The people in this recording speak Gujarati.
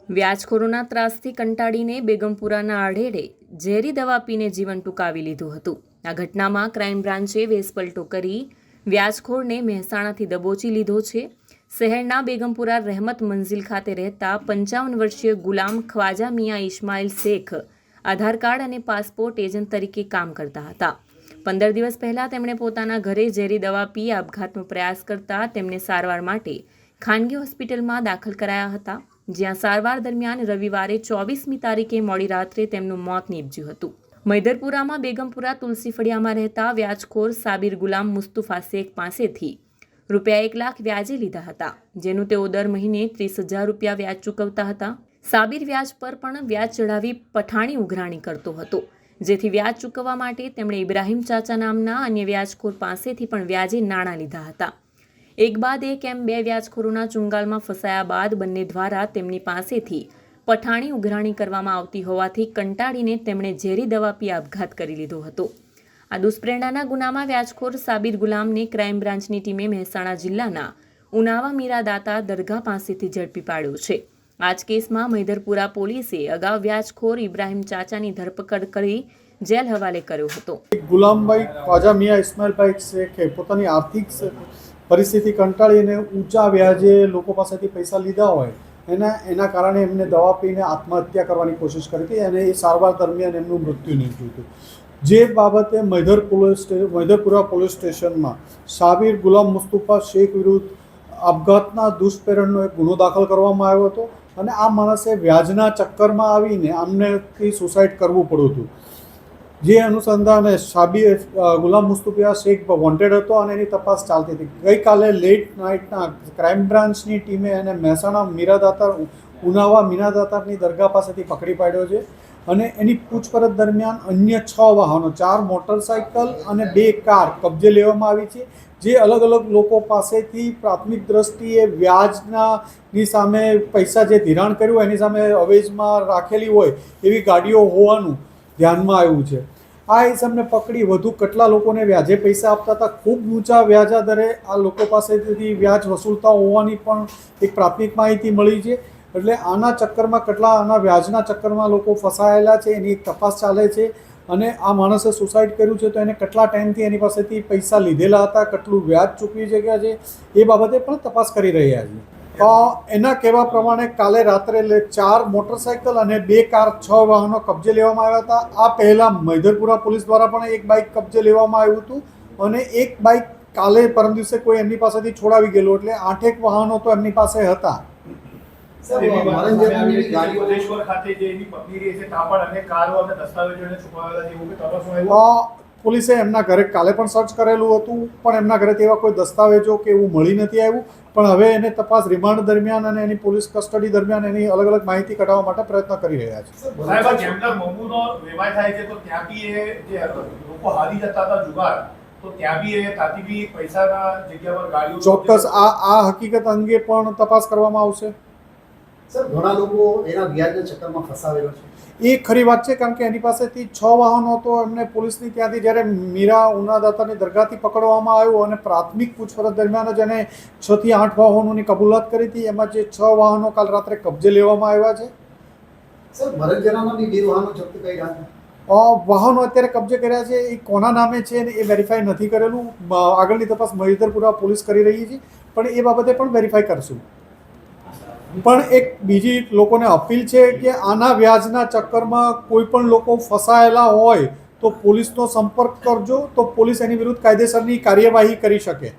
વ્યાજખોરોના ત્રાસથી કંટાળીને બેગમપુરાના આઢેડે ઝેરી દવા પીને જીવન ટૂંકાવી લીધું હતું. આ ઘટનામાં ક્રાઇમ બ્રાન્ચે વેસપલટો કરી વ્યાજખોરને મહેસાણાથી દબોચી લીધો છે. શહેરના બેગમપુરા રહેમત મંઝિલ ખાતે રહેતા 55 વર્ષીય ગુલામ ખ્વાજા મિયાં ઇસ્માઇલ શેખ આધાર કાર્ડ અને પાસપોર્ટ એજન્ટ તરીકે કામ કરતા હતા. 15 દિવસ પહેલા તેમણે પોતાના ઘરે ઝેરી દવા પી આપઘાતનો પ્રયાસ કરતા તેમને સારવાર માટે ખાનગી હોસ્પિટલમાં દાખલ કરાયા હતા, જ્યાં સારવાર દરમિયાન રવિવારે 24મી તારીખે મોડી રાત્રે તેમનું મોત નીપજ્યું હતું. મૈદરપુરામાં બેગમપુરા તુલસી ફળિયામાં રહેતા વ્યાજખોર સાબિર ગુલામ મુસ્તુફા શેખ પાસેથી રૂપિયા 1 લાખ વ્યાજે લીધા હતા, જેનું તેઓ દર મહિને 30,000 રૂપિયા વ્યાજ ચૂકવતા હતા. સાબિર વ્યાજ પર પણ વ્યાજ ચડાવી પઠાણી ઉઘરાણી કરતો હતો, જેથી વ્યાજ ચૂકવવા માટે તેમણે ઇબ્રાહીમ ચાચા નામના અન્ય વ્યાજખોર પાસેથી પણ વ્યાજે નાણાં લીધા હતા. એક બાદ એક એમ 2 વ્યાજખોરોના ચુંગાલમાં ફસાયા બાદ બંને દ્વારા તેમની પાસેથી પઠાણી ઉઘરાણી કરવામાં આવતી હોવાથી કંટાળીને તેમણે ઝેરી દવા પી આપઘાત કરી લીધો હતો. આ દુષ્પ્રેરણાના ગુનામાં વ્યાજખોર સાબિર ગુલામને ક્રાઇમ બ્રાન્ચની ટીમે મહેસાણા જિલ્લાના ઉનાવા મીરાદાતા દરગાહ પાસેથી ઝડપી પાડ્યો છે. આ જ કેસમાં મૈદરપુરા પોલીસે અગાઉ વ્યાજખોર ઇબ્રાહીમ ચાચાની ધરપકડ કરી જેલ હવાલે કર્યો હતો. ગુલામભાઈ ખ્વાજા મિયાં ઇસ્માઇલભાઈ શેખે પોતાની આર્થિક પરિસ્થિતિ કંટાળીને ઊંચા વ્યાજે લોકો પાસેથી પૈસા લીધા હોય એના કારણે એમને દવા પીને આત્મહત્યા કરવાની કોશિશ કરી હતી અને એ સારવાર દરમિયાન એમનું મૃત્યુ નીપજ્યું હતું. જે બાબતે મૈદરપુરા પોલીસ સ્ટેશનમાં સાબિર ગુલામ મુસ્તુફા શેખ વિરુદ્ધ આપઘાતના દુષ્પ્રેરણનો એક ગુનો દાખલ કરવામાં આવ્યો હતો અને આ માણસે વ્યાજના ચક્કરમાં આવીને આમનેથી સુસાઇડ કરવું પડ્યું હતું. જે અનુસંધાને સાબિર ગુલામ મુસ્તુફા શેખ વોન્ટેડ હતો અને એની તપાસ ચાલતી હતી. ગઈકાલે લેટ નાઇટના ક્રાઇમ બ્રાન્ચની ટીમે એને મહેસાણા મીરાદાતાર ઉનાવા મીરાદાતારની દરગાહ પાસેથી પકડી પાડ્યો છે અને એની પૂછપરછ દરમિયાન અન્ય 6 વાહનો 4 મોટરસાઇકલ અને 2 કાર કબજે લેવામાં આવી છે, જે અલગ અલગ લોકો પાસેથી પ્રાથમિક દ્રષ્ટિએ વ્યાજની સામે પૈસા જે ધિરાણ કર્યું એની સામે અવેજમાં રાખેલી હોય એવી ગાડીઓ હોવાનું ધ્યાનમાં આવ્યું છે. આ ઇસમને પકડી વધુ કેટલા લોકોને વ્યાજે પૈસા આપતા હતા, ખૂબ ઊંચા વ્યાજા દરે આ લોકો પાસેથી વ્યાજ વસૂલતા હોવાની પણ એક પ્રાથમિક માહિતી મળી છે. એટલે આના ચક્કરમાં કેટલા આના વ્યાજના ચક્કરમાં લોકો ફસાયેલા છે એની એક તપાસ ચાલે છે અને આ માણસે સુસાઇડ કર્યું છે તો એને કેટલા ટાઈમથી એની પાસેથી પૈસા લીધેલા હતા, કેટલું વ્યાજ ચૂકવી શક્યા છે એ બાબતે પણ તપાસ કરી રહ્યા છે. એના કહેવા પ્રમાણે કાલે રાત્રે 4 મોટરસાઇકલ અને 2 કાર 6 વાહનો કબજે લેવામાં આવ્યા હતા. આ પહેલાં મૈદરપુરા પોલીસ દ્વારા પણ એક બાઇક કબજે લેવામાં આવ્યું હતું અને એક બાઇક કાલે પરમ દિવસે કોઈ એમની પાસેથી છોડાવી ગયેલું, એટલે 8 વાહનો તો એમની પાસે હતા. પોલીસે એમના ઘરે કાલે પણ સર્ચ કરેલું હતું પણ એમના ઘરેથી એવા કોઈ દસ્તાવેજો કે એવું મળી નથી આવ્યું. પણ હવે એને તપાસ રિમાન્ડ દરમિયાન અને એની પોલીસ કસ્ટડી દરમિયાન એની અલગ અલગ માહિતી કઢાવવા માટે પ્રયત્ન કરી રહ્યા છે. ચોક્કસ આ હકીકત અંગે પણ તપાસ કરવામાં આવશે. સર, ઘણા લોકો એના વ્યાજના ચક્કરમાં ફસાવેલો છે. એ ખરી વાત છે, કારણ કે એની પાસેથી 6 વાહનો તો એમને પોલીસની ત્યાંથી જ્યારે મીરા ઉનાદાતાની દરગાહથી પકડવામાં આવ્યું અને પ્રાથમિક પૂછપરછ દરમિયાન જ એને 6 થી 8 વાહનોની કબૂલાત કરી હતી. એમાં જે 6 વાહનો કાલ રાત્રે કબજે લેવામાં આવ્યા છે. સર, ભરતજનામાં બી 2 વાહનો જપ્ત કર્યા હતા. વાહનો અત્યારે કબજે કર્યા છે, એ કોના નામે છે એ વેરીફાઈ નથી કરેલું. આગળની તપાસ મૈદરપુરા પોલીસ કરી રહી છે, પણ એ બાબતે પણ વેરીફાઈ કરશું. પણ એક બીજી લોકોને અપીલ છે કે આના વ્યાજના ચક્કરમાં કોઈ પણ લોકો ફસાયેલા હોય તો પોલીસનો સંપર્ક કરજો, તો પોલીસ એની વિરુદ્ધ કાયદેસરની કાર્યવાહી કરી શકે.